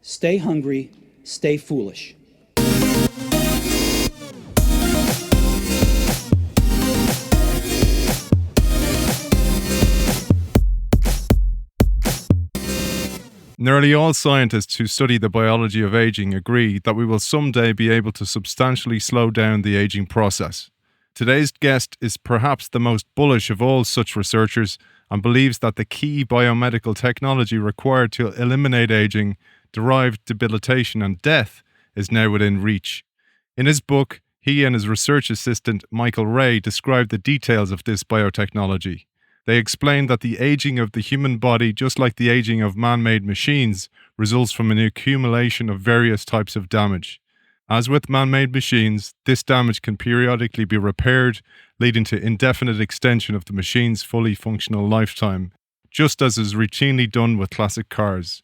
Stay hungry, stay foolish. Nearly all scientists who study the biology of aging agree that we will someday be able to substantially slow down the aging process. Today's guest is perhaps the most bullish of all such researchers and believes that the key biomedical technology required to eliminate aging-derived debilitation and death is now within reach. In his book, he and his research assistant Michael Rae describe the details of this biotechnology. They explain that the aging of the human body, just like the aging of man-made machines, results from an accumulation of various types of damage. As with man-made machines, this damage can periodically be repaired, leading to indefinite extension of the machine's fully functional lifetime, just as is routinely done with classic cars.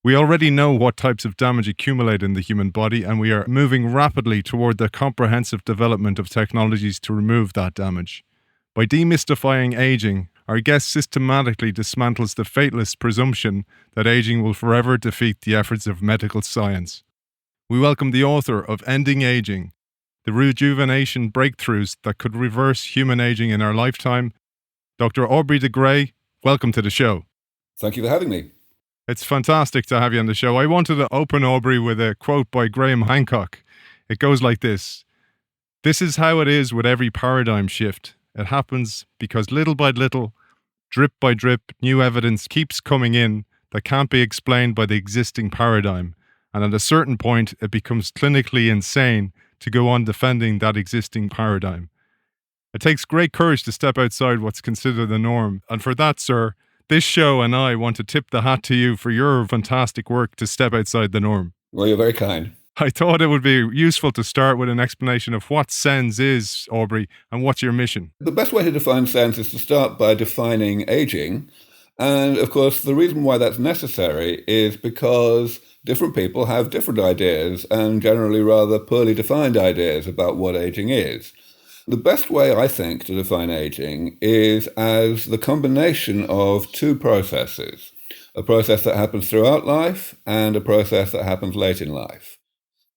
We already know what types of damage accumulate in the human body, and we are moving rapidly toward the comprehensive development of technologies to remove that damage. By demystifying aging, our guest systematically dismantles the fatalist presumption that aging will forever defeat the efforts of medical science. We welcome the author of Ending Aging, the rejuvenation breakthroughs that could reverse human aging in our lifetime, Dr. Aubrey de Grey. Welcome to the show. Thank you for having me. It's fantastic to have you on the show. I wanted to open, Aubrey, with a quote by Graham Hancock. It goes like this: "This is how it is with every paradigm shift. It happens because little by little, drip by drip, new evidence keeps coming in that can't be explained by the existing paradigm. And at a certain point, it becomes clinically insane to go on defending that existing paradigm. It takes great courage to step outside what's considered the norm. And for that, sir, this show and I want to tip the hat to you for your fantastic work to step outside the norm." Well, you're very kind. I thought it would be useful to start with an explanation of what SENS is, Aubrey, and what's your mission. The best way to define SENS is to start by defining aging. And of course, the reason why that's necessary is because different people have different ideas and generally rather poorly defined ideas about what aging is. The best way, I think, to define aging is as the combination of two processes: a process that happens throughout life and a process that happens late in life.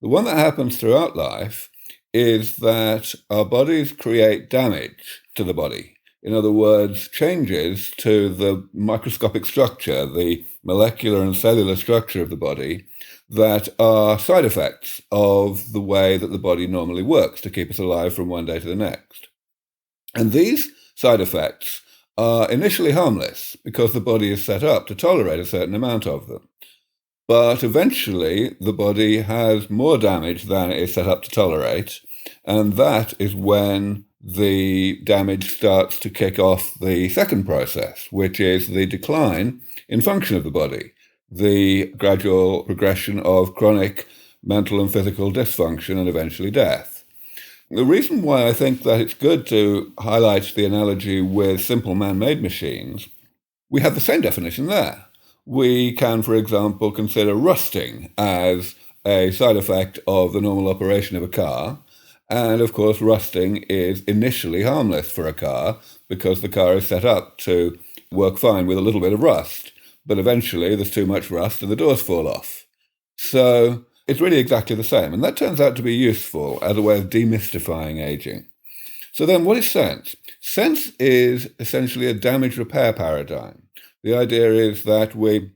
The one that happens throughout life is that our bodies create damage to the body. In other words, changes to the microscopic structure, the molecular and cellular structure of the body, that are side effects of the way that the body normally works to keep us alive from one day to the next. And these side effects are initially harmless because the body is set up to tolerate a certain amount of them. But eventually, the body has more damage than it is set up to tolerate, and that is when the damage starts to kick off the second process, which is the decline in function of the body, the gradual progression of chronic mental and physical dysfunction, and eventually death. The reason why I think that it's good to highlight the analogy with simple man-made machines, we have the same definition there. We can, for example, consider rusting as a side effect of the normal operation of a car. And of course, rusting is initially harmless for a car because the car is set up to work fine with a little bit of rust. But eventually there's too much rust and the doors fall off. So it's really exactly the same. And that turns out to be useful as a way of demystifying aging. So then what is SENS? SENS is essentially a damage repair paradigm. The idea is that we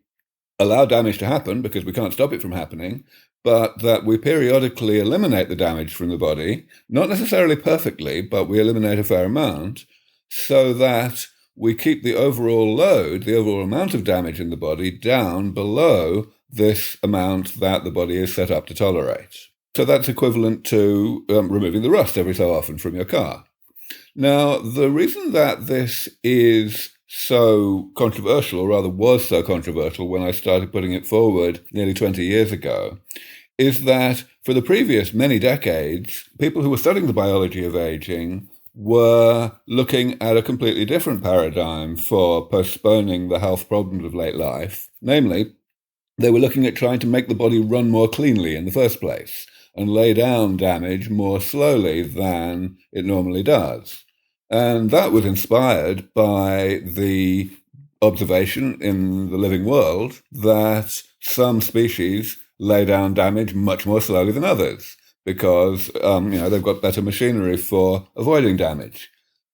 allow damage to happen because we can't stop it from happening, but that we periodically eliminate the damage from the body, not necessarily perfectly, but we eliminate a fair amount, so that we keep the overall load, the overall amount of damage in the body, down below this amount that the body is set up to tolerate. So that's equivalent to removing the rust every so often from your car. Now, the reason that this is so controversial, or rather was so controversial when I started putting it forward nearly 20 years ago, is that for the previous many decades, people who were studying the biology of aging were looking at a completely different paradigm for postponing the health problems of late life. Namely, they were looking at trying to make the body run more cleanly in the first place and lay down damage more slowly than it normally does. And that was inspired by the observation in the living world that some species lay down damage much more slowly than others because they've got better machinery for avoiding damage.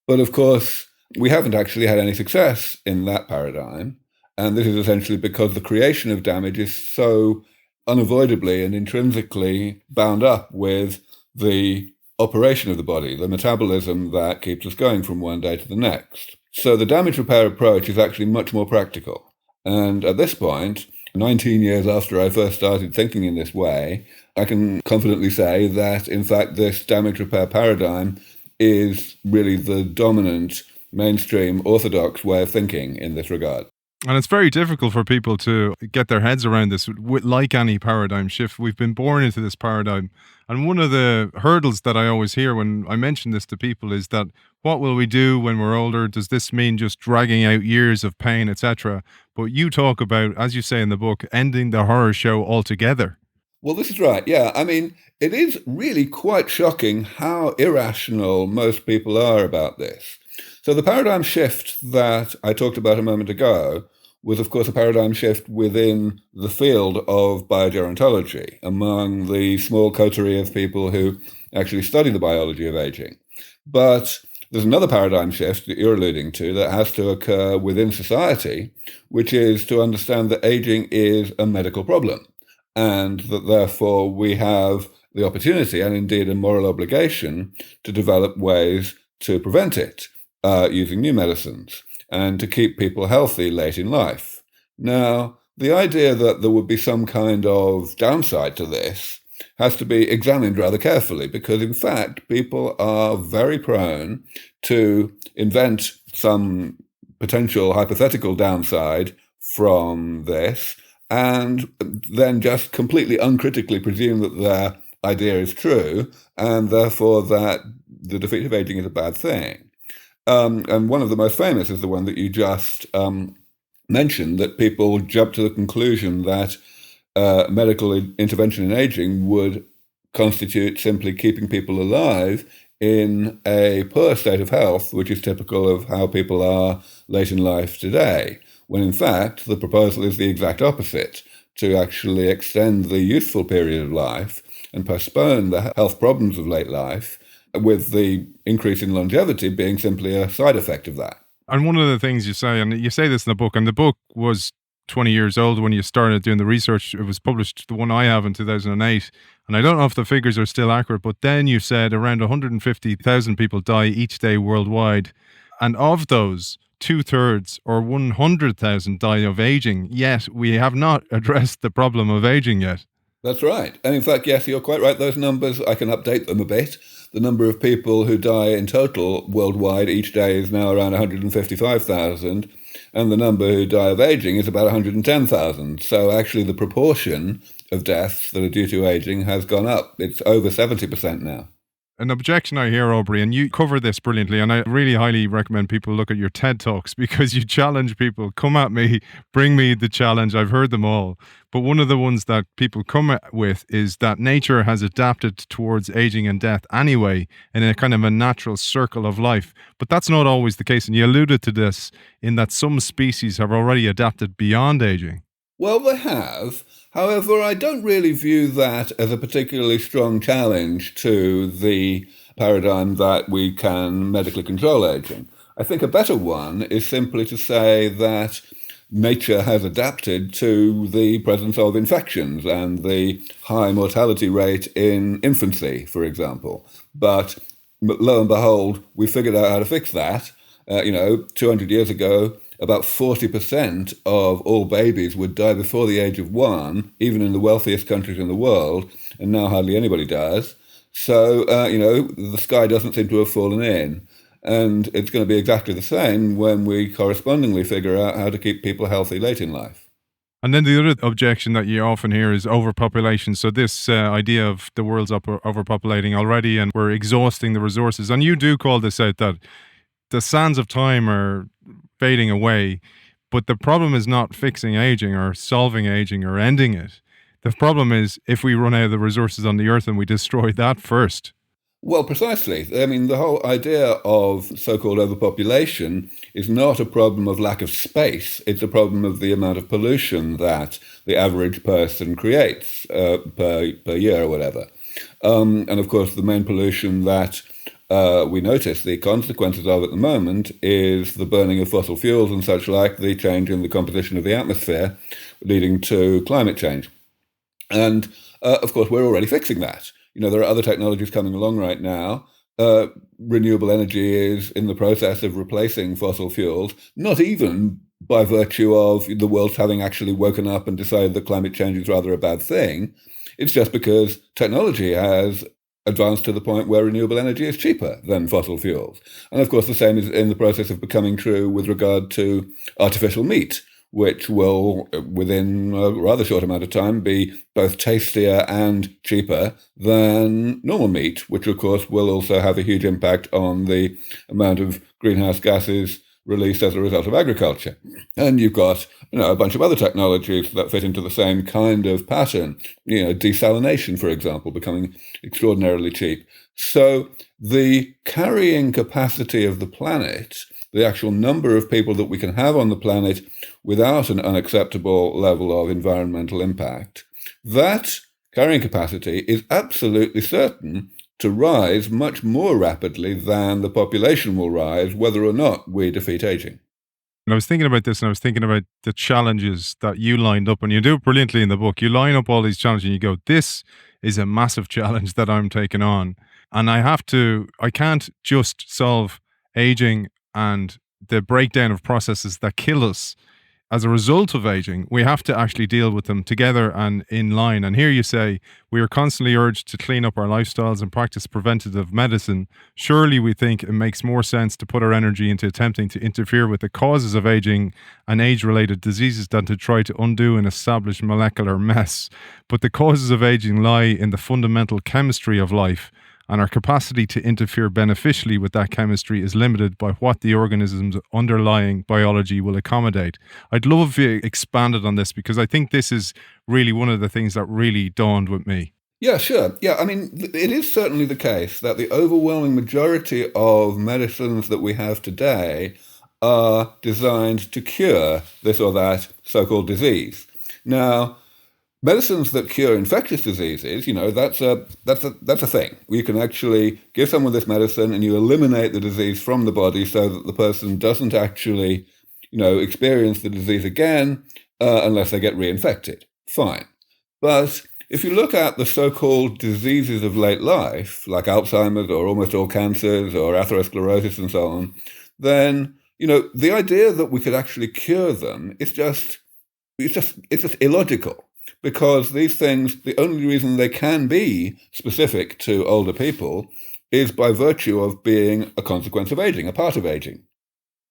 But of course, we haven't actually had any success in that paradigm. And this is essentially because the creation of damage is so unavoidably and intrinsically bound up with the operation of the body, the metabolism that keeps us going from one day to the next. So the damage repair approach is actually much more practical. And at this point, 19 years after I first started thinking in this way, I can confidently say that, in fact, this damage repair paradigm is really the dominant, mainstream, orthodox way of thinking in this regard. And it's very difficult for people to get their heads around this. Like any paradigm shift, we've been born into this paradigm. And one of the hurdles that I always hear when I mention this to people is that, what will we do when we're older? Does this mean just dragging out years of pain, etc.? But you talk about, as you say in the book, ending the horror show altogether. Well, this is right. Yeah. I mean, it is really quite shocking how irrational most people are about this. So the paradigm shift that I talked about a moment ago was, of course, a paradigm shift within the field of biogerontology, among the small coterie of people who actually study the biology of aging. But there's another paradigm shift that you're alluding to that has to occur within society, which is to understand that aging is a medical problem, and that therefore we have the opportunity and indeed a moral obligation to develop ways to prevent it using new medicines and to keep people healthy late in life. Now, the idea that there would be some kind of downside to this has to be examined rather carefully because, in fact, people are very prone to invent some potential hypothetical downside from this and then just completely uncritically presume that their idea is true and therefore that the defeat of aging is a bad thing. And one of the most famous is the one that you just mentioned, that people jump to the conclusion that medical intervention in aging would constitute simply keeping people alive in a poor state of health, which is typical of how people are late in life today, when in fact the proposal is the exact opposite, to actually extend the youthful period of life and postpone the health problems of late life, with the increase in longevity being simply a side effect of that. And one of the things you say, and you say this in the book, and the book was 20 years old when you started doing the research. It was published, the one I have, in 2008. And I don't know if the figures are still accurate, but then you said around 150,000 people die each day worldwide. And of those, 2/3 or 100,000 die of aging. Yet we have not addressed the problem of aging yet. That's right. And in fact, yes, you're quite right. Those numbers, I can update them a bit. The number of people who die in total worldwide each day is now around 155,000, and the number who die of aging is about 110,000. So actually the proportion of deaths that are due to aging has gone up. It's over 70% now. An objection I hear, Aubrey, and you cover this brilliantly, and I really highly recommend people look at your TED Talks because you challenge people. Come at me, bring me the challenge. I've heard them all. But one of the ones that people come with is that nature has adapted towards aging and death anyway in a kind of a natural circle of life. But that's not always the case. And you alluded to this in that some species have already adapted beyond aging. Well, they have. However, I don't really view that as a particularly strong challenge to the paradigm that we can medically control aging. I think a better one is simply to say that nature has adapted to the presence of infections and the high mortality rate in infancy, for example. But lo and behold, we figured out how to fix that. 200 years ago, about 40% of all babies would die before the age of 1, even in the wealthiest countries in the world, and now hardly anybody does. So, the sky doesn't seem to have fallen in. And it's going to be exactly the same when we correspondingly figure out how to keep people healthy late in life. And then the other objection that you often hear is overpopulation. So this idea of the world's overpopulating already and we're exhausting the resources. And you do call this out, that the sands of time are fading away, but the problem is not fixing aging or solving aging or ending it. The problem is if we run out of the resources on the earth and we destroy that first. Well, precisely. I mean, the whole idea of so-called overpopulation is not a problem of lack of space. It's a problem of the amount of pollution that the average person creates per year or whatever. And of course, the main pollution that we notice the consequences of at the moment is the burning of fossil fuels and such like, the change in the composition of the atmosphere, leading to climate change. And of course, we're already fixing that. There are other technologies coming along right now. Renewable energy is in the process of replacing fossil fuels, not even by virtue of the world having actually woken up and decided that climate change is rather a bad thing. It's just because technology has advanced to the point where renewable energy is cheaper than fossil fuels. And of course, the same is in the process of becoming true with regard to artificial meat, which will, within a rather short amount of time, be both tastier and cheaper than normal meat, which of course will also have a huge impact on the amount of greenhouse gases released as a result of agriculture. And you've got a bunch of other technologies that fit into the same kind of pattern, desalination, for example, becoming extraordinarily cheap. So the carrying capacity of the planet, the actual number of people that we can have on the planet without an unacceptable level of environmental impact, that carrying capacity is absolutely certain to rise much more rapidly than the population will rise, whether or not we defeat aging. And I was thinking about this, and I was thinking about the challenges that you lined up, and you do it brilliantly in the book. You line up all these challenges and you go, this is a massive challenge that I'm taking on. And I can't just solve aging and the breakdown of processes that kill us as a result of aging. We have to actually deal with them together and in line. And here you say, we are constantly urged to clean up our lifestyles and practice preventative medicine. Surely we think it makes more sense to put our energy into attempting to interfere with the causes of aging and age-related diseases than to try to undo an established molecular mess. But the causes of aging lie in the fundamental chemistry of life, and our capacity to interfere beneficially with that chemistry is limited by what the organism's underlying biology will accommodate. I'd love if you expanded on this, because I think this is really one of the things that really dawned with me. Yeah, sure. Yeah, I mean, it is certainly the case that the overwhelming majority of medicines that we have today are designed to cure this or that so-called disease. Now, medicines that cure infectious diseases, that's a thing. You can actually give someone this medicine and you eliminate the disease from the body so that the person doesn't actually, experience the disease again unless they get reinfected. Fine. But if you look at the so-called diseases of late life, like Alzheimer's or almost all cancers or atherosclerosis and so on, then, the idea that we could actually cure them is just illogical. Because these things, the only reason they can be specific to older people is by virtue of being a consequence of aging, a part of aging.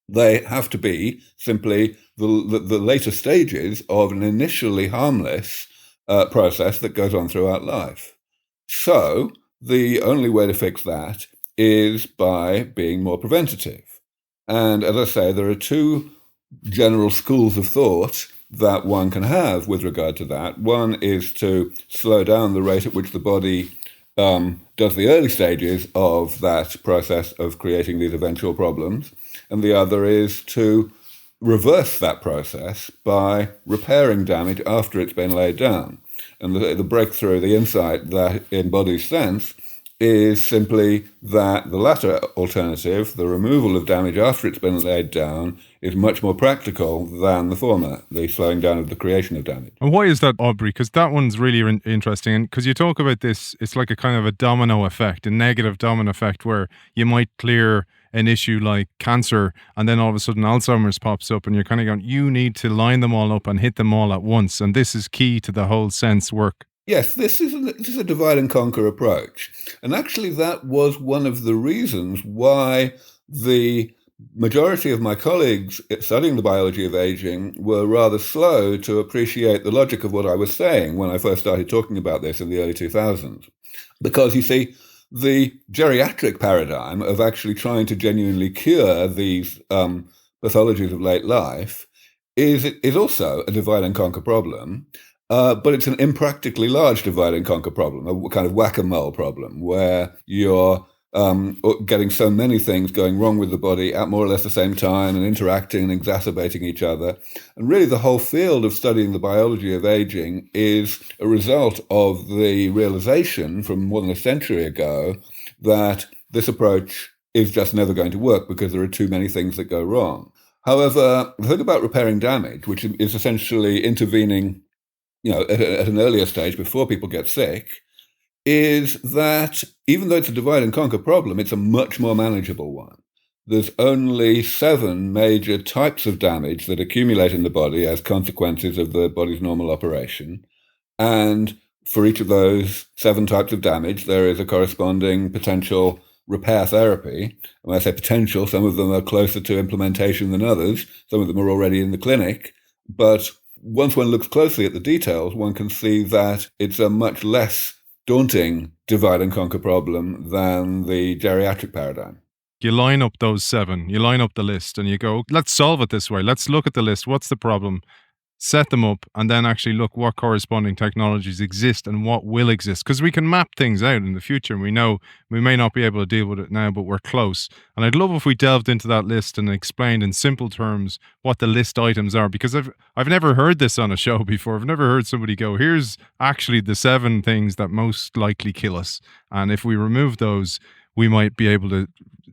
They have to be simply the later stages of an initially harmless process that goes on throughout life. So the only way to fix that is by being more preventative. And as I say, there are two general schools of thought that one can have with regard to that. One is to slow down the rate at which the body does the early stages of that process of creating these eventual problems. And the other is to reverse that process by repairing damage after it's been laid down. And the breakthrough, the insight that embodies sense, is simply that the latter alternative, the removal of damage after it's been laid down, is much more practical than the former, the slowing down of the creation of damage. And why is that, Aubrey? Because that one's really interesting. And because you talk about this, it's like a kind of a domino effect, a negative domino effect, where you might clear an issue like cancer and then all of a sudden Alzheimer's pops up and you're kind of going, you need to line them all up and hit them all at once. And this is key to the whole sense work. Yes, this is a divide and conquer approach. And actually that was one of the reasons why the majority of my colleagues studying the biology of aging were rather slow to appreciate the logic of what I was saying when I first started talking about this in the early 2000s. Because, you see, the geriatric paradigm of actually trying to genuinely cure these pathologies of late life is also a divide and conquer problem. But it's an impractically large divide and conquer problem, a kind of whack-a-mole problem, where you're getting so many things going wrong with the body at more or less the same time and interacting and exacerbating each other. And really the whole field of studying the biology of aging is a result of the realization from more than a century ago that this approach is just never going to work because there are too many things that go wrong. However, the thing about repairing damage, which is essentially intervening at an earlier stage before people get sick, is that even though it's a divide and conquer problem, it's a much more manageable one. There's only 7 major types of damage that accumulate in the body as consequences of the body's normal operation. And for each of those 7 types of damage, there is a corresponding potential repair therapy. And when I say potential, some of them are closer to implementation than others. Some of them are already in the clinic. But once one looks closely at the details, one can see that it's a much less daunting divide and conquer problem than the geriatric paradigm. You line up those 7, you line up the list and you go, let's solve it this way. Let's look at the list. What's the problem? Set them up and then actually look what corresponding technologies exist and what will exist. Because we can map things out in the future and we know we may not be able to deal with it now, but we're close. And I'd love if we delved into that list and explained in simple terms what the list items are, because I've never heard this on a show before. I've never heard somebody go, here's actually the 7 things that most likely kill us. And if we remove those, we might be able to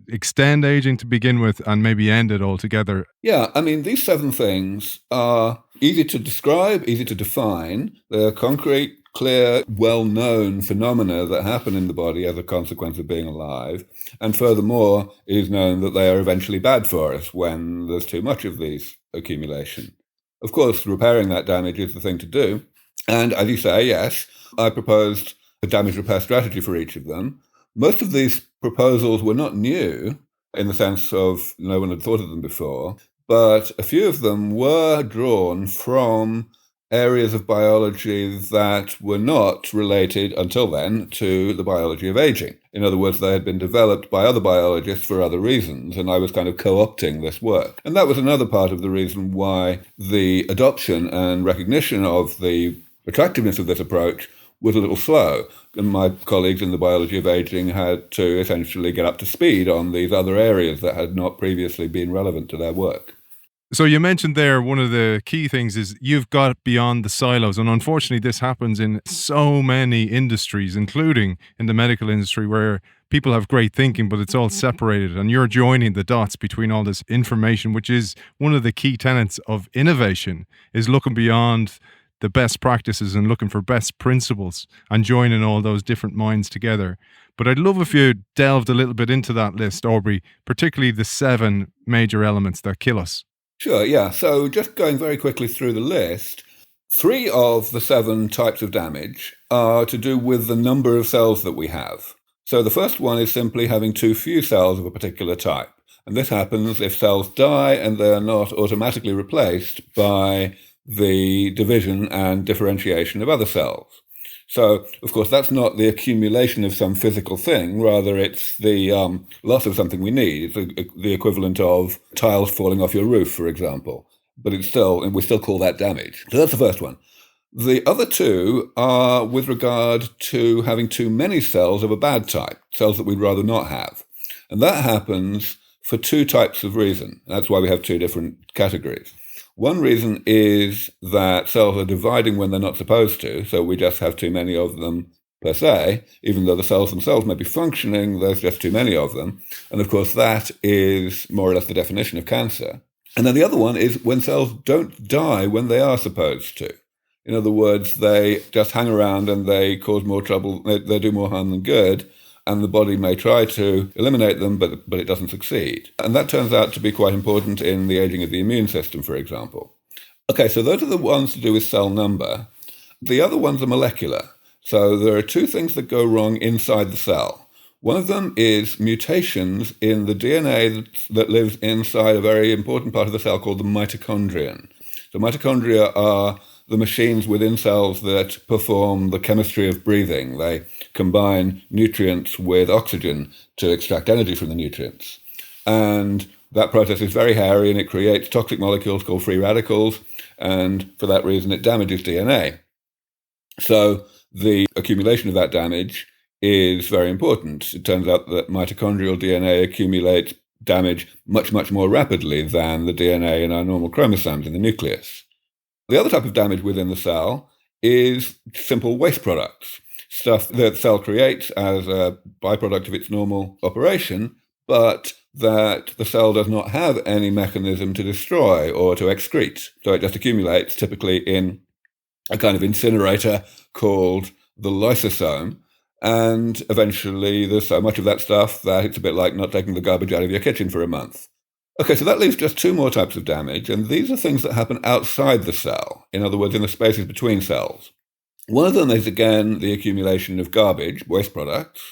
extend aging to begin with and maybe end it altogether. Yeah, I mean, these 7 things are easy to describe, easy to define. They're concrete, clear, well-known phenomena that happen in the body as a consequence of being alive. And furthermore, it is known that they are eventually bad for us when there's too much of these accumulation. Of course, repairing that damage is the thing to do. And as you say, yes, I proposed a damage repair strategy for each of them. Most of these proposals were not new in the sense of no one had thought of them before, but a few of them were drawn from areas of biology that were not related until then to the biology of aging. In other words, they had been developed by other biologists for other reasons, and I was kind of co-opting this work. And that was another part of the reason why the adoption and recognition of the attractiveness of this approach was a little slow. And my colleagues in the biology of aging had to essentially get up to speed on these other areas that had not previously been relevant to their work. So you mentioned there one of the key things is you've got beyond the silos. And unfortunately, this happens in so many industries, including in the medical industry, where people have great thinking, but it's all separated. And you're joining the dots between all this information, which is one of the key tenets of innovation, is looking beyond the best practices and looking for best principles and joining all those different minds together. But I'd love if you delved a little bit into that list, Aubrey, particularly the 7 major elements that kill us. Sure, yeah. So just going very quickly through the list, 3 of the 7 types of damage are to do with the number of cells that we have. So the first one is simply having too few cells of a particular type. And this happens if cells die and they are not automatically replaced by the division and differentiation of other cells. So, of course, that's not the accumulation of some physical thing. Rather, it's the loss of something we need. It's the equivalent of tiles falling off your roof, for example. But we still call that damage. So that's the first one. The other 2 are with regard to having too many cells of a bad type, cells that we'd rather not have. And that happens for 2 types of reason. That's why we have 2 different categories. One reason is that cells are dividing when they're not supposed to, so we just have too many of them per se. Even though the cells themselves may be functioning, there's just too many of them. And of course, that is more or less the definition of cancer. And then the other one is when cells don't die when they are supposed to. In other words, they just hang around and they cause more trouble, they do more harm than good. And the body may try to eliminate them, but it doesn't succeed. And that turns out to be quite important in the aging of the immune system, for example. Okay, so those are the ones to do with cell number. The other ones are molecular. So there are 2 things that go wrong inside the cell. One of them is mutations in the DNA that lives inside a very important part of the cell called the mitochondrion. So mitochondria are the machines within cells that perform the chemistry of breathing. They combine nutrients with oxygen to extract energy from the nutrients. And that process is very hairy and it creates toxic molecules called free radicals. And for that reason, it damages DNA. So the accumulation of that damage is very important. It turns out that mitochondrial DNA accumulates damage much, much more rapidly than the DNA in our normal chromosomes in the nucleus. The other type of damage within the cell is simple waste products, stuff that the cell creates as a byproduct of its normal operation, but that the cell does not have any mechanism to destroy or to excrete. So it just accumulates, typically in a kind of incinerator called the lysosome. And eventually there's so much of that stuff that it's a bit like not taking the garbage out of your kitchen for a month. Okay, so that leaves just two more types of damage, and these are things that happen outside the cell, in other words, in the spaces between cells. One of them is, again, the accumulation of garbage, waste products,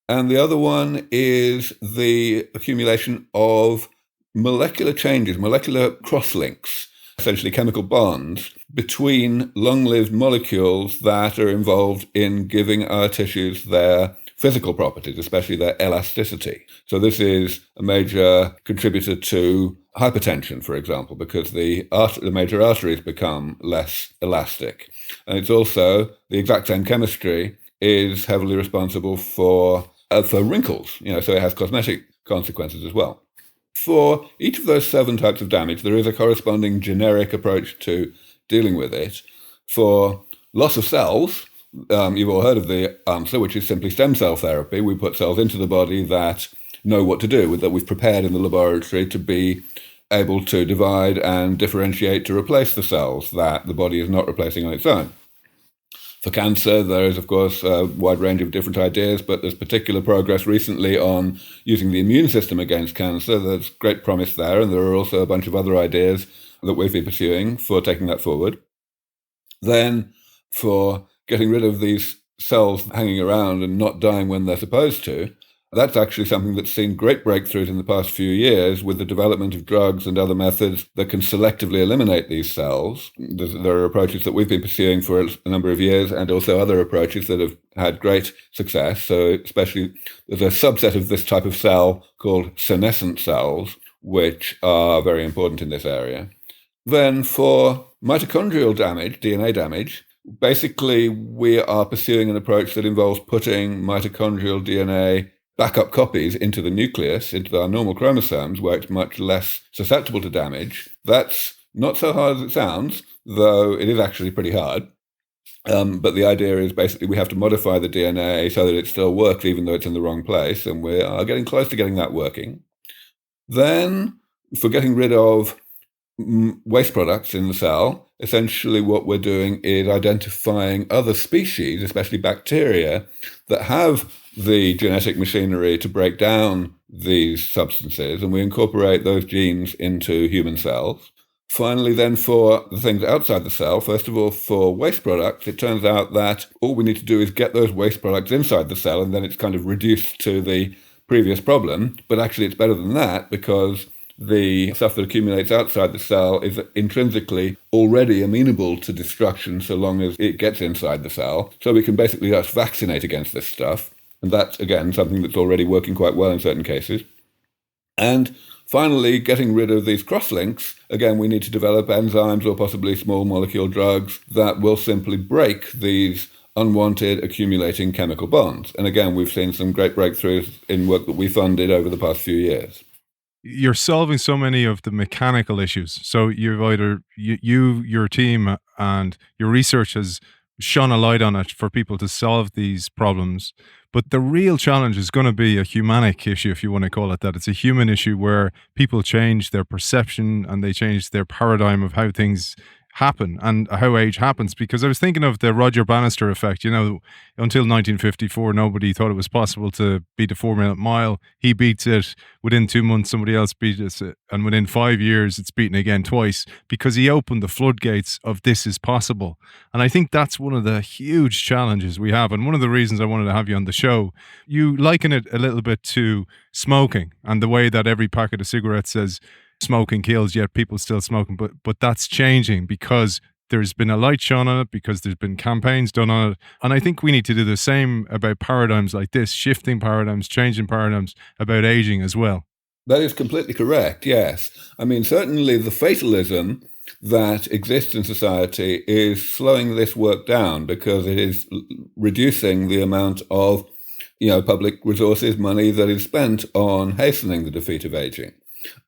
and the other one is the accumulation of molecular changes, molecular crosslinks, essentially chemical bonds between long-lived molecules that are involved in giving our tissues their physical properties, especially their elasticity. So this is a major contributor to hypertension, for example, because the major arteries become less elastic. And it's also the exact same chemistry is heavily responsible for wrinkles, so it has cosmetic consequences as well. For each of those 7 types of damage, there is a corresponding generic approach to dealing with it. For loss of cells, you've all heard of the answer, which is simply stem cell therapy. We put cells into the body that know what to do, that we've prepared in the laboratory to be able to divide and differentiate to replace the cells that the body is not replacing on its own. For cancer, there is, of course, a wide range of different ideas, but there's particular progress recently on using the immune system against cancer. There's great promise there, and there are also a bunch of other ideas that we've been pursuing for taking that forward. Then, for getting rid of these cells hanging around and not dying when they're supposed to, that's actually something that's seen great breakthroughs in the past few years with the development of drugs and other methods that can selectively eliminate these cells. There are approaches that we've been pursuing for a number of years, and also other approaches that have had great success. So especially there's a subset of this type of cell called senescent cells, which are very important in this area. Then for mitochondrial damage, DNA damage, basically we are pursuing an approach that involves putting mitochondrial DNA backup copies into the nucleus, into our normal chromosomes, where it's much less susceptible to damage. That's not so hard as it sounds, though it is actually pretty hard. But the idea is basically we have to modify the DNA so that it still works even though it's in the wrong place, and we are getting close to getting that working. Then, for getting rid of waste products in the cell, essentially what we're doing is identifying other species, especially bacteria, that have the genetic machinery to break down these substances, and we incorporate those genes into human cells. Finally, then, for the things outside the cell, first of all, for waste products, it turns out that all we need to do is get those waste products inside the cell, and then it's kind of reduced to the previous problem. But actually, it's better than that, because the stuff that accumulates outside the cell is intrinsically already amenable to destruction so long as it gets inside the cell. So we can basically just vaccinate against this stuff. And that's, again, something that's already working quite well in certain cases. And finally, getting rid of these crosslinks, again, we need to develop enzymes or possibly small molecule drugs that will simply break these unwanted accumulating chemical bonds. And again, we've seen some great breakthroughs in work that we funded over the past few years. You're solving so many of the mechanical issues. So you've either, your team and your research has shone a light on it for people to solve these problems. But the real challenge is going to be a humanic issue, if you want to call it that. It's a human issue where people change their perception and they change their paradigm of how things happen and how age happens. Because I was thinking of the Roger Bannister effect. Until 1954, nobody thought it was possible to beat a 4-minute mile. He beats it. Within 2 months, somebody else beats it. And within 5 years, it's beaten again twice because he opened the floodgates of this is possible. And I think that's one of the huge challenges we have. And one of the reasons I wanted to have you on the show, you liken it a little bit to smoking and the way that every packet of cigarettes says smoking kills, yet people still smoking. But that's changing because there's been a light shone on it, because there's been campaigns done on it. And I think we need to do the same about paradigms like this, shifting paradigms, changing paradigms about aging as well. That is completely correct, yes. I mean, certainly the fatalism that exists in society is slowing this work down because it is reducing the amount of public resources, money that is spent on hastening the defeat of aging.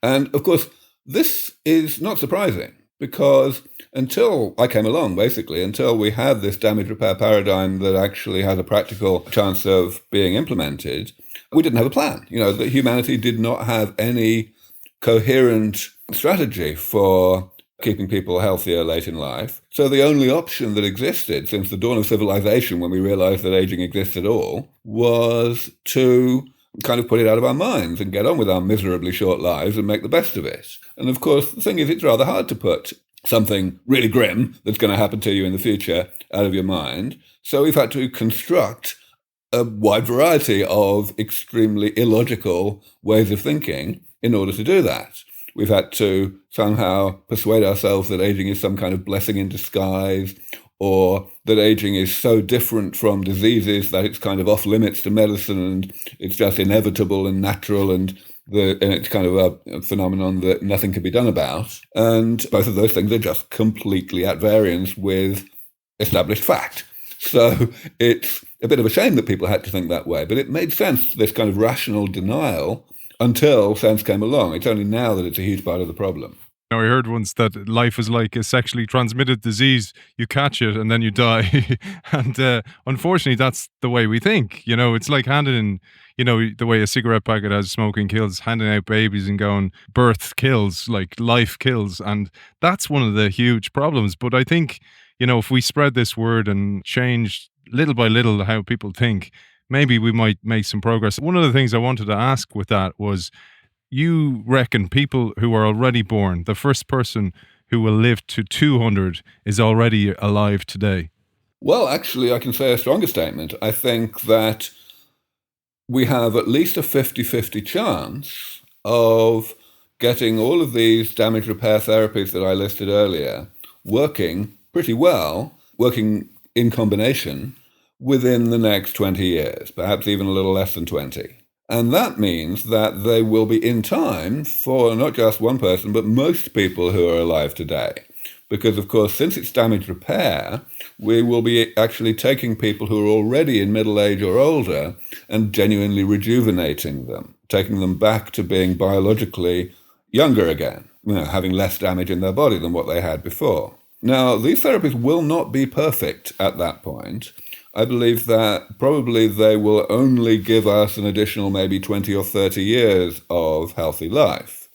And of course, this is not surprising because until I came along, basically, until we had this damage repair paradigm that actually had a practical chance of being implemented, we didn't have a plan. That humanity did not have any coherent strategy for keeping people healthier late in life. So the only option that existed since the dawn of civilization, when we realized that aging exists at all, was to kind of put it out of our minds and get on with our miserably short lives and make the best of it. And of course, the thing is, it's rather hard to put something really grim that's going to happen to you in the future out of your mind. So we've had to construct a wide variety of extremely illogical ways of thinking in order to do that. We've had to somehow persuade ourselves that aging is some kind of blessing in disguise, or that aging is so different from diseases that it's kind of off limits to medicine and it's just inevitable and natural and it's kind of a phenomenon that nothing can be done about. And both of those things are just completely at variance with established fact. So it's a bit of a shame that people had to think that way, but it made sense, this kind of rational denial, until sense came along. It's only now that it's a huge part of the problem. I heard once that life is like a sexually transmitted disease. You catch it and then you die. And unfortunately, that's the way we think. It's like handing in, the way a cigarette packet has smoking kills, handing out babies and going, birth kills, like life kills. And that's one of the huge problems. But I think, if we spread this word and change little by little how people think, maybe we might make some progress. One of the things I wanted to ask with that was, you reckon people who are already born, the first person who will live to 200 is already alive today? Well, actually, I can say a stronger statement. I think that we have at least a 50-50 chance of getting all of these damage repair therapies that I listed earlier working pretty well, working in combination within the next 20 years, perhaps even a little less than 20. And that means that they will be in time for not just one person, but most people who are alive today. Because, of course, since it's damage repair, we will be actually taking people who are already in middle age or older and genuinely rejuvenating them, taking them back to being biologically younger again, having less damage in their body than what they had before. Now, these therapies will not be perfect at that point. I believe that probably they will only give us an additional maybe 20 or 30 years of healthy life.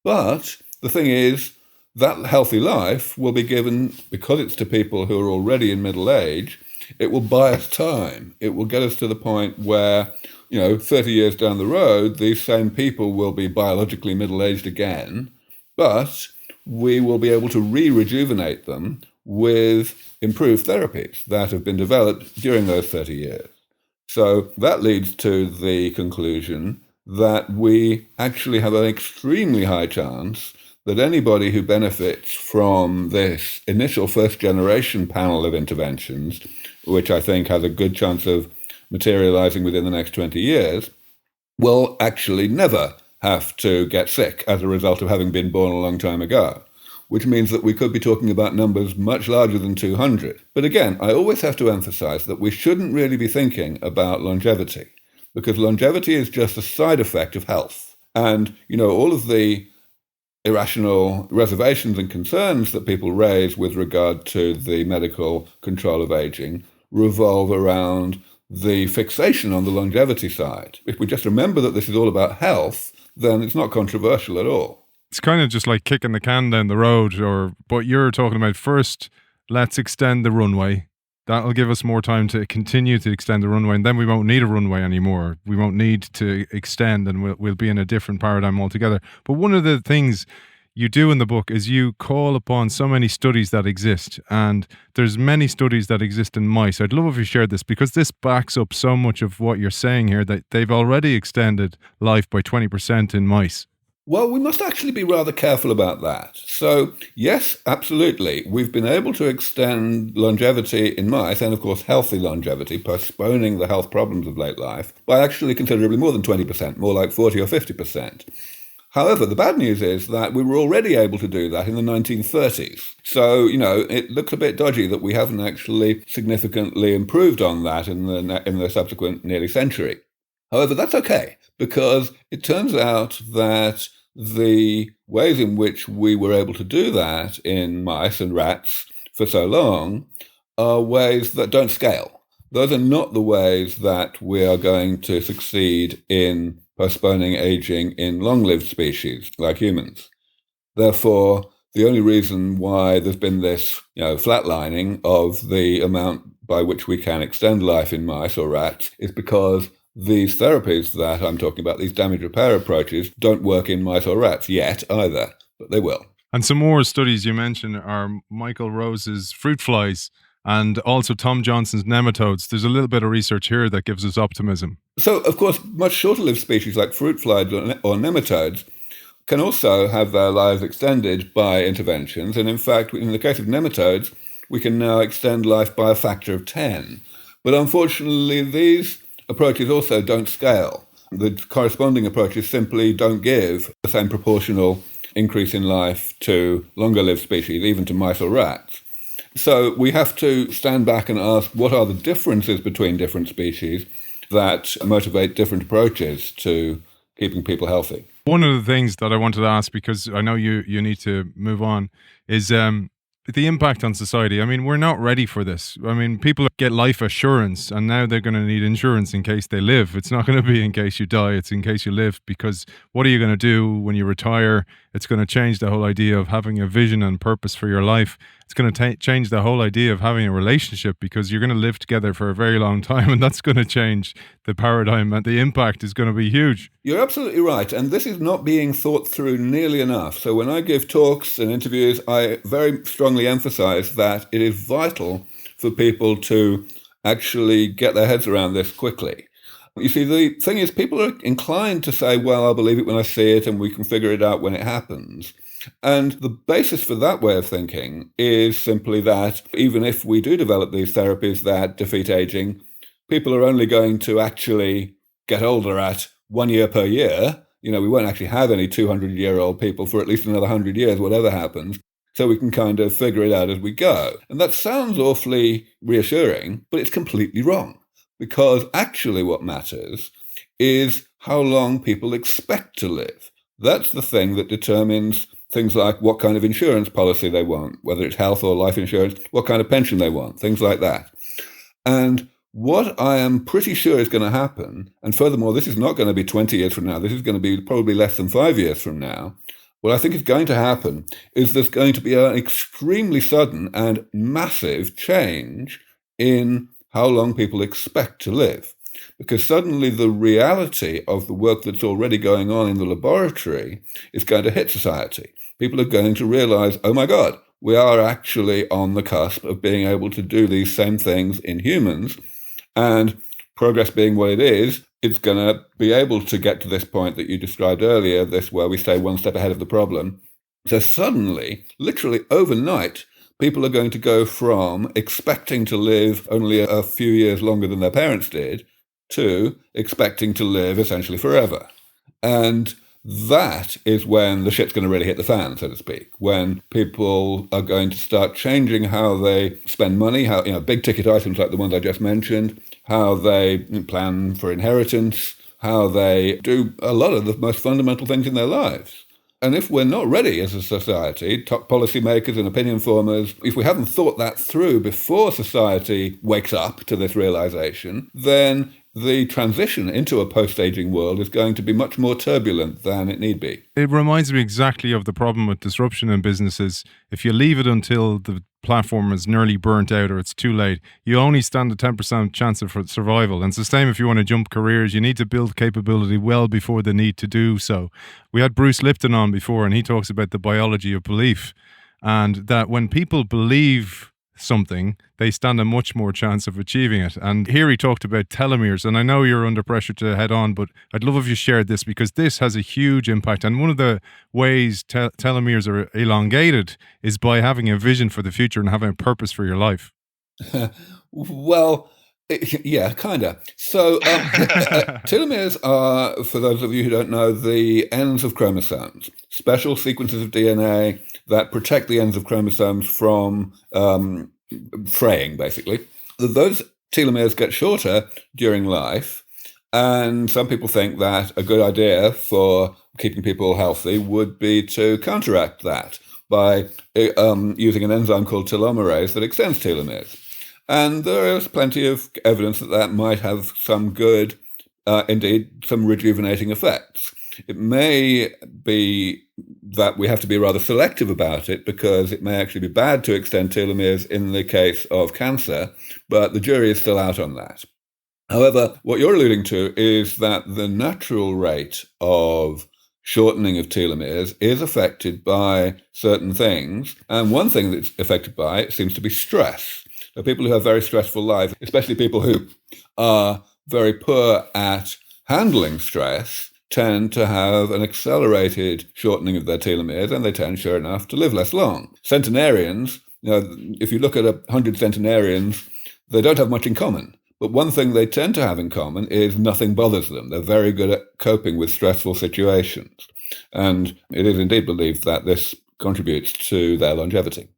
But the thing is, that healthy life will be given, because it's to people who are already in middle age, it will buy us time. It will get us to the point where, 30 years down the road, these same people will be biologically middle-aged again, but we will be able to re-rejuvenate them with improved therapies that have been developed during those 30 years. So that leads to the conclusion that we actually have an extremely high chance that anybody who benefits from this initial first-generation panel of interventions, which I think has a good chance of materializing within the next 20 years, will actually never have to get sick as a result of having been born a long time ago, which means that we could be talking about numbers much larger than 200. But again, I always have to emphasize that we shouldn't really be thinking about longevity, because longevity is just a side effect of health. And, all of the irrational reservations and concerns that people raise with regard to the medical control of aging revolve around the fixation on the longevity side. If we just remember that this is all about health, then it's not controversial at all. It's kind of just like kicking the can down the road, but you're talking about first, let's extend the runway. That'll give us more time to continue to extend the runway, and then we won't need a runway anymore. We won't need to extend, and we'll be in a different paradigm altogether. But one of the things you do in the book is you call upon so many studies that exist, and there's many studies that exist in mice. I'd love if you shared this, because this backs up so much of what you're saying here, that they've already extended life by 20% in mice. Well, we must actually be rather careful about that. So, yes, absolutely. We've been able to extend longevity in mice, and of course healthy longevity, postponing the health problems of late life, by actually considerably more than 20%, more like 40 or 50%. However, the bad news is that we were already able to do that in the 1930s. So, it looks a bit dodgy that we haven't actually significantly improved on that in the subsequent nearly century. However, that's okay, because it turns out that the ways in which we were able to do that in mice and rats for so long are ways that don't scale. Those are not the ways that we are going to succeed in postponing aging in long-lived species like humans. Therefore, the only reason why there's been this, flatlining of the amount by which we can extend life in mice or rats is because these therapies that I'm talking about, these damage repair approaches, don't work in mice or rats yet either, but they will. And some more studies you mentioned are Michael Rae's fruit flies and also Tom Johnson's nematodes. There's a little bit of research here that gives us optimism. So, of course, much shorter-lived species like fruit flies or nematodes can also have their lives extended by interventions. And in fact, in the case of nematodes, we can now extend life by a factor of 10. But unfortunately, these approaches also don't scale. The corresponding approaches simply don't give the same proportional increase in life to longer-lived species, even to mice or rats. So we have to stand back and ask, what are the differences between different species that motivate different approaches to keeping people healthy? One of the things that I wanted to ask, because I know you need to move on, is the impact on society. I mean, we're not ready for this. I mean, people get life assurance and now they're going to need insurance in case they live. It's not going to be in case you die, it's in case you live, because what are you going to do when you retire? It's going to change the whole idea of having a vision and purpose for your life. It's going to change the whole idea of having a relationship, because you're going to live together for a very long time, and that's going to change the paradigm, and the impact is going to be huge. You're absolutely right, and this is not being thought through nearly enough. So when I give talks and interviews, I very strongly emphasize that it is vital for people to actually get their heads around this quickly. You see, the thing is, people are inclined to say, well, I'll believe it when I see it, and we can figure it out when it happens. And the basis for that way of thinking is simply that even if we do develop these therapies that defeat aging, people are only going to actually get older at 1 year per year. We won't actually have any 200-year-old people for at least another 100 years, whatever happens. So we can kind of figure it out as we go. And that sounds awfully reassuring, but it's completely wrong. Because actually what matters is how long people expect to live. That's the thing that determines things like what kind of insurance policy they want, whether it's health or life insurance, what kind of pension they want, things like that. And what I am pretty sure is going to happen, and furthermore, this is not going to be 20 years from now, this is going to be probably less than 5 years from now, what I think is going to happen is there's going to be an extremely sudden and massive change in how long people expect to live. Because suddenly the reality of the work that's already going on in the laboratory is going to hit society. People are going to realize, oh my God, we are actually on the cusp of being able to do these same things in humans. And progress being what it is, it's going to be able to get to this point that you described earlier, this where we stay one step ahead of the problem. So suddenly, literally overnight, people are going to go from expecting to live only a few years longer than their parents did to expecting to live essentially forever. And that is when the shit's going to really hit the fan, so to speak, when people are going to start changing how they spend money, how, big ticket items like the ones I just mentioned, how they plan for inheritance, how they do a lot of the most fundamental things in their lives. And if we're not ready as a society, top policymakers and opinion formers, if we haven't thought that through before society wakes up to this realization, then the transition into a post-aging world is going to be much more turbulent than it need be. It reminds me exactly of the problem with disruption in businesses. If you leave it until the platform is nearly burnt out or it's too late, you only stand a 10% chance of survival. And it's the same if you want to jump careers. You need to build capability well before the need to do so. We had Bruce Lipton on before, and he talks about the biology of belief, and that when people believe something, they stand a much more chance of achieving it. And here he talked about telomeres, and I know you're under pressure to head on, but I'd love if you shared this, because this has a huge impact. And one of the ways telomeres are elongated is by having a vision for the future and having a purpose for your life. Well, Yeah, kind of. So, telomeres are, for those of you who don't know, the ends of chromosomes, special sequences of DNA that protect the ends of chromosomes from fraying, basically. Those telomeres get shorter during life, and some people think that a good idea for keeping people healthy would be to counteract that by using an enzyme called telomerase that extends telomeres. And there is plenty of evidence that that might have some good, indeed, some rejuvenating effects. It may be that we have to be rather selective about it because it may actually be bad to extend telomeres in the case of cancer, but the jury is still out on that. However, what you're alluding to is that the natural rate of shortening of telomeres is affected by certain things, and one thing that's affected by it seems to be stress. So people who have very stressful lives, especially people who are very poor at handling stress, tend to have an accelerated shortening of their telomeres, and they tend, sure enough, to live less long. Centenarians, if you look at 100 centenarians, they don't have much in common. But one thing they tend to have in common is nothing bothers them. They're very good at coping with stressful situations. And it is indeed believed that this contributes to their longevity.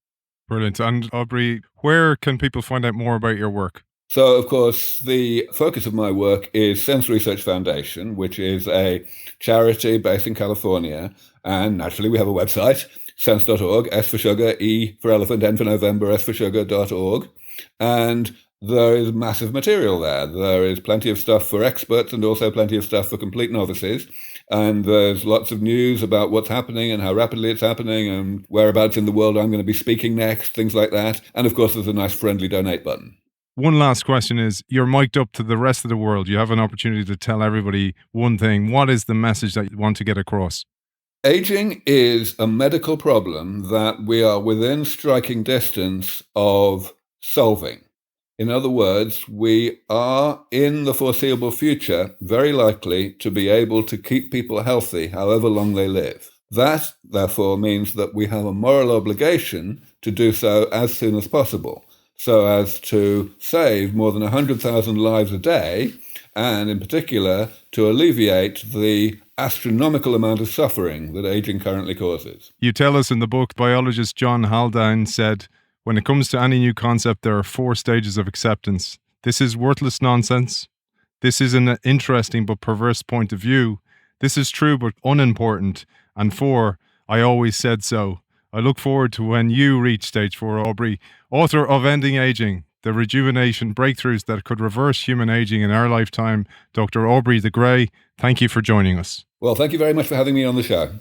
Brilliant. And Aubrey, where can people find out more about your work? So, of course, the focus of my work is Sense Research Foundation, which is a charity based in California. And naturally, we have a website, sense.org, S for sugar, E for elephant, N for November, S for sugar.org. And there is massive material there. There is plenty of stuff for experts and also plenty of stuff for complete novices. And there's lots of news about what's happening and how rapidly it's happening and whereabouts in the world I'm going to be speaking next, things like that. And of course, there's a nice friendly donate button. One last question is, you're mic'd up to the rest of the world. You have an opportunity to tell everybody one thing. What is the message that you want to get across? Aging is a medical problem that we are within striking distance of solving. In other words, we are in the foreseeable future very likely to be able to keep people healthy however long they live. That, therefore, means that we have a moral obligation to do so as soon as possible, so as to save more than 100,000 lives a day, and in particular, to alleviate the astronomical amount of suffering that aging currently causes. You tell us in the book, biologist John Haldane said, when it comes to any new concept, there are 4 stages of acceptance. This is worthless nonsense. This is an interesting but perverse point of view. This is true but unimportant. And 4, I always said so. I look forward to when you reach stage 4, Aubrey, author of Ending Aging, the rejuvenation breakthroughs that could reverse human aging in our lifetime. Dr. Aubrey de Grey, thank you for joining us. Well, thank you very much for having me on the show.